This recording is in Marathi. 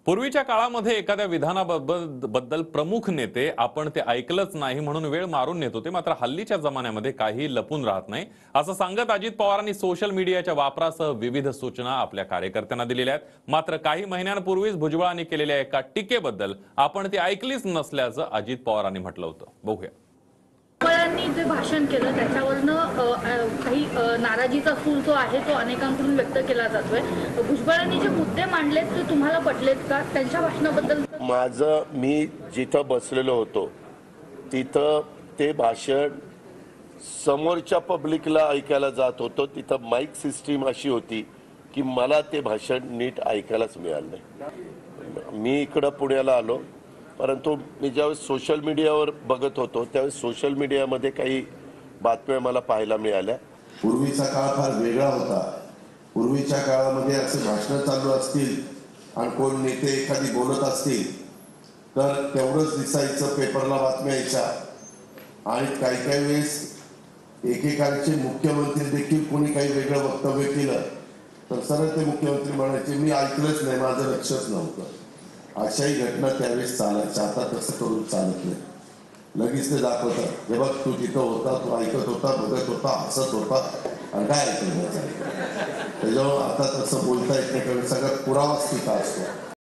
पूर्वीच्या काळामध्ये एखाद्या विधानाबद्दल प्रमुख नेते आपण ते ऐकलंच नाही म्हणून वेळ मारून नेत होते, मात्र हल्लीच्या जमान्यामध्ये काही लपून राहत नाही असं सांगत अजित पवारांनी सोशल मीडियाच्या वापरासह विविध सूचना आपल्या कार्यकर्त्यांना दिलेल्या आहेत। मात्र काही महिन्यांपूर्वीच भुजबळांनी केलेल्या एका टीकेबद्दल आपण ती ऐकलीच नसल्याचं अजित पवारांनी म्हटलं होतं। बघूया। भुजबळांनी जे भाषण केलं त्याच्यावरनं काही नाराजीचा सूर जो आहे तो अनेकांकडून व्यक्त केला जातोय। भुजबळांनी जे मुद्दे मांडलेत ते तुम्हाला पटलेत का? त्यांच्या भाषणाबद्दल मी जिथं बसलेलो होतो तिथं ते भाषण समोरच्या पब्लिकला ऐकायला जात होतं। तिथं माईक सिस्टीम अशी होती की मला ते भाषण नीट ऐकायलाच मिळालं नाही। मी इकडं पुण्याला आलो, परंतु मी ज्यावेळेस सोशल मीडियावर बघत होतो त्यावेळेस सोशल मीडियामध्ये काही बातम्या मला पाहायला मिळाल्या। पूर्वीचा काळ फार वेगळा होता। पूर्वीच्या काळामध्ये असे भाषण चालू असतील आणि कोण नेते एखादी बोलत असतील तर तेवढंच दिसायचं, पेपरला बातम्या यायच्या। आणि काही काही वेळेस एकेकाळचे मुख्यमंत्री देखील कोणी काही वेगळं वक्तव्य केलं तर सरळ ते मुख्यमंत्री म्हणायचे मी ऐकलंच नाही, माझं लक्षच नव्हतं। अशाही घटना त्यावेळेस चालायच्या। आता तसं करून चालत नाही, लगेच ते दाखवतात, हे बघ तू तिथं होता, तू ऐकत होता, बघत होता, हसत होता आणि काय ऐकलं त्याच्यावर आता तसं बोलता येत नाही, कारण सगळा पुरावाच तिथं असतो।